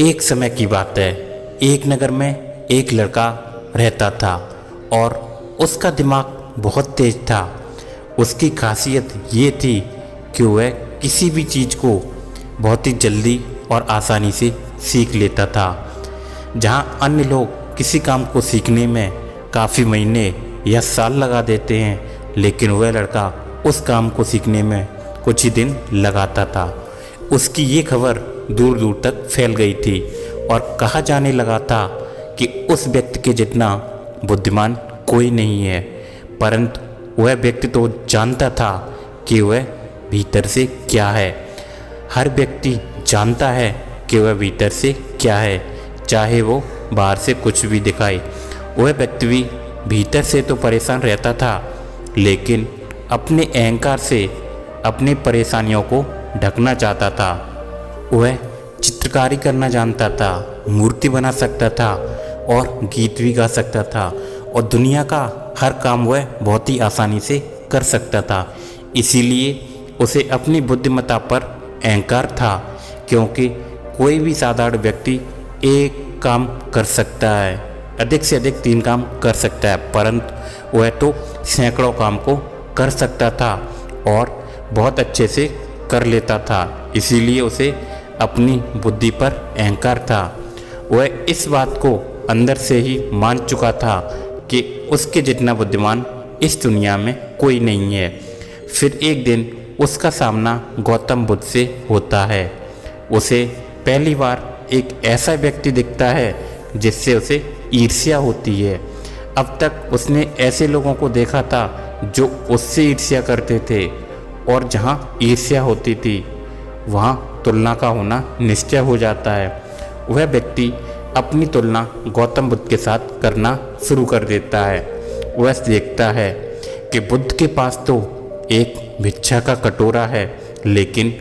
एक समय की बात है। एक नगर में एक लड़का रहता था और उसका दिमाग बहुत तेज था। उसकी खासियत ये थी कि वह किसी भी चीज़ को बहुत ही जल्दी और आसानी से सीख लेता था। जहाँ अन्य लोग किसी काम को सीखने में काफ़ी महीने या साल लगा देते हैं, लेकिन वह लड़का उस काम को सीखने में कुछ ही दिन लगाता था। उसकी ये खबर दूर दूर तक फैल गई थी और कहा जाने लगा था कि उस व्यक्ति के जितना बुद्धिमान कोई नहीं है। परंतु वह व्यक्ति तो जानता था कि वह भीतर से क्या है। हर व्यक्ति जानता है कि वह भीतर से क्या है, चाहे वो बाहर से कुछ भी दिखाए। वह व्यक्ति भी भीतर से तो परेशान रहता था, लेकिन अपने अहंकार से अपनी परेशानियों को ढकना चाहता था। वह चित्रकारी करना जानता था, मूर्ति बना सकता था और गीत भी गा सकता था और दुनिया का हर काम वह बहुत ही आसानी से कर सकता था। इसीलिए उसे अपनी बुद्धिमत्ता पर अहंकार था, क्योंकि कोई भी साधारण व्यक्ति एक काम कर सकता है, अधिक से अधिक 3 काम कर सकता है, परंतु वह तो सैकड़ों काम को कर सकता था और बहुत अच्छे से कर लेता था। इसीलिए उसे अपनी बुद्धि पर अहंकार था। वह इस बात को अंदर से ही मान चुका था कि उसके जितना बुद्धिमान इस दुनिया में कोई नहीं है। फिर एक दिन उसका सामना गौतम बुद्ध से होता है। उसे पहली बार एक ऐसा व्यक्ति दिखता है जिससे उसे ईर्ष्या होती है। अब तक उसने ऐसे लोगों को देखा था जो उससे ईर्ष्या करते थे, और जहाँ ईर्ष्या होती थी वहाँ तुलना का होना निश्चय हो जाता है। वह व्यक्ति अपनी तुलना गौतम बुद्ध के साथ करना शुरू कर देता है। वह देखता है कि बुद्ध के पास तो एक भिक्षा का कटोरा है, लेकिन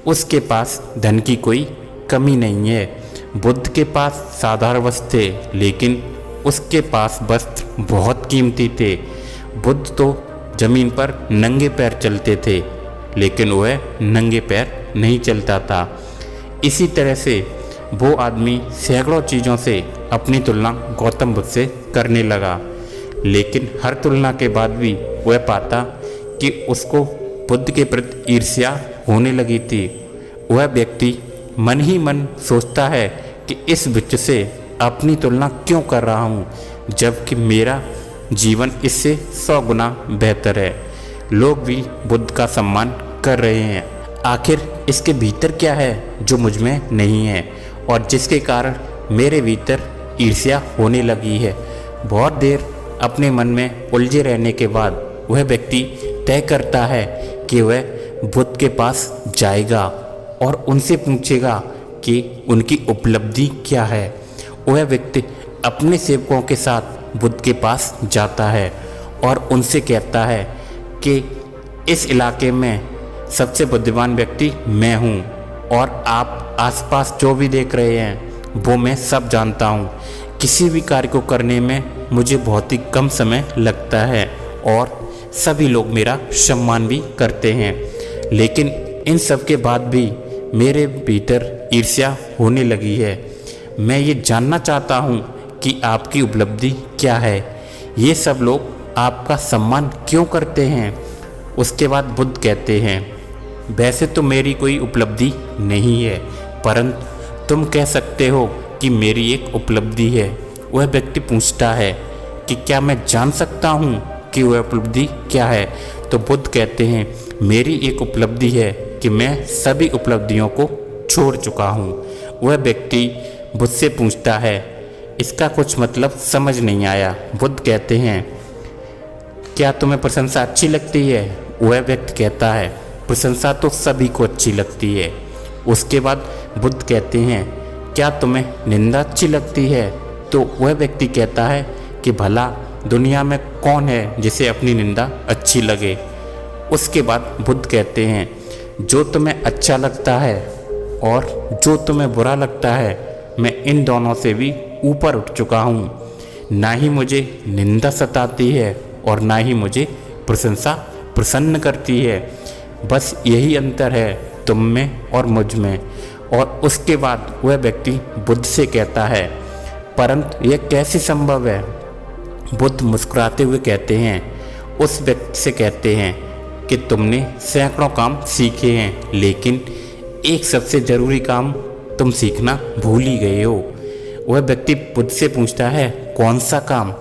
उसके पास धन की कोई कमी नहीं है। बुद्ध के पास साधारण वस्त्र थे, लेकिन उसके पास वस्त्र बहुत कीमती थे। बुद्ध तो जमीन पर नंगे पैर चलते थे, लेकिन वह नंगे पैर नहीं चलता था। इसी तरह से वो आदमी सैकड़ों चीज़ों से अपनी तुलना गौतम बुद्ध से करने लगा, लेकिन हर तुलना के बाद भी वह पाता कि उसको बुद्ध के प्रति ईर्ष्या होने लगी थी। वह व्यक्ति मन ही मन सोचता है कि इस बुद्ध से अपनी तुलना क्यों कर रहा हूँ, जबकि मेरा जीवन इससे 100 गुना बेहतर है। लोग भी बुद्ध का सम्मान कर रहे हैं। आखिर इसके भीतर क्या है जो मुझ में नहीं है और जिसके कारण मेरे भीतर ईर्ष्या होने लगी है। बहुत देर अपने मन में उलझे रहने के बाद वह व्यक्ति तय करता है कि वह बुद्ध के पास जाएगा और उनसे पूछेगा कि उनकी उपलब्धि क्या है। वह व्यक्ति अपने सेवकों के साथ बुद्ध के पास जाता है और उनसे कहता है कि इस इलाके में सबसे बुद्धिमान व्यक्ति मैं हूँ और आप आसपास जो भी देख रहे हैं वो मैं सब जानता हूँ। किसी भी कार्य को करने में मुझे बहुत ही कम समय लगता है और सभी लोग मेरा सम्मान भी करते हैं, लेकिन इन सब के बाद भी मेरे भीतर ईर्ष्या होने लगी है। मैं ये जानना चाहता हूँ कि आपकी उपलब्धि क्या है, ये सब लोग आपका सम्मान क्यों करते हैं। उसके बाद बुद्ध कहते हैं, वैसे तो मेरी कोई उपलब्धि नहीं है, परंतु तुम कह सकते हो कि मेरी एक उपलब्धि है। वह व्यक्ति पूछता है कि क्या मैं जान सकता हूँ कि वह उपलब्धि क्या है। तो बुद्ध कहते हैं, मेरी एक उपलब्धि है कि मैं सभी उपलब्धियों को छोड़ चुका हूँ। वह व्यक्ति बुद्ध से पूछता है, इसका कुछ मतलब समझ नहीं आया। बुद्ध कहते हैं, क्या तुम्हें प्रशंसा अच्छी लगती है। वह व्यक्ति कहता है, प्रशंसा तो सभी को अच्छी लगती है। उसके बाद बुद्ध कहते हैं, क्या तुम्हें निंदा अच्छी लगती है। तो वह व्यक्ति कहता है कि भला दुनिया में कौन है जिसे अपनी निंदा अच्छी लगे। उसके बाद बुद्ध कहते हैं, जो तुम्हें अच्छा लगता है और जो तुम्हें बुरा लगता है, मैं इन दोनों से भी ऊपर उठ चुका हूँ। ना ही मुझे निंदा सताती है और ना ही मुझे प्रशंसा प्रसन्न करती है। बस यही अंतर है तुम में और मुझ में। और उसके बाद वह व्यक्ति बुद्ध से कहता है, परंतु यह कैसे संभव है? बुद्ध मुस्कुराते हुए कहते हैं, उस व्यक्ति से कहते हैं कि तुमने सैकड़ों काम सीखे हैं, लेकिन एक सबसे ज़रूरी काम तुम सीखना भूल ही गए हो। वह व्यक्ति बुद्ध से पूछता है, कौन सा काम?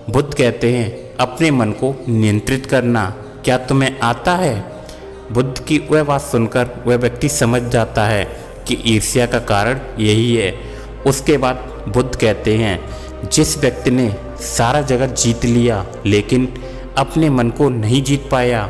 बुद्ध कहते हैं, अपने मन को नियंत्रित करना। क्या तुम्हें आता है? बुद्ध की वह बात सुनकर वह व्यक्ति समझ जाता है कि ईर्ष्या का कारण यही है। उसके बाद बुद्ध कहते हैं, जिस व्यक्ति ने सारा जगत जीत लिया लेकिन अपने मन को नहीं जीत पाया,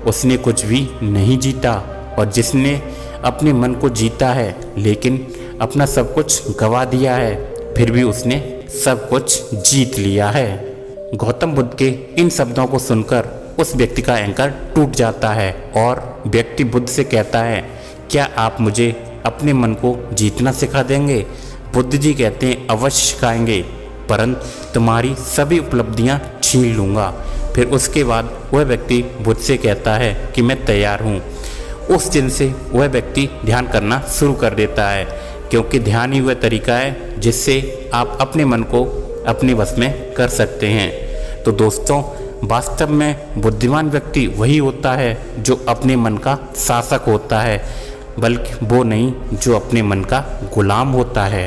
उसने कुछ भी नहीं जीता, और जिसने अपने मन को जीता है लेकिन अपना सब कुछ गंवा दिया है, फिर भी उसने सब कुछ जीत लिया है। गौतम बुद्ध के इन शब्दों को सुनकर उस व्यक्ति का अहंकार टूट जाता है और व्यक्ति बुद्ध से कहता है, क्या आप मुझे अपने मन को जीतना सिखा देंगे? बुद्ध जी कहते हैं, अवश्य सिखाएंगे, परंतु तुम्हारी सभी उपलब्धियां छीन लूँगा। फिर उसके बाद वह व्यक्ति बुद्ध से कहता है कि मैं तैयार हूँ। उस दिन से वह व्यक्ति ध्यान करना शुरू कर देता है, क्योंकि ध्यान ही वह तरीका है जिससे आप अपने मन को अपने वश में कर सकते हैं। तो दोस्तों, वास्तव में बुद्धिमान व्यक्ति वही होता है जो अपने मन का शासक होता है, बल्कि वो नहीं जो अपने मन का गुलाम होता है।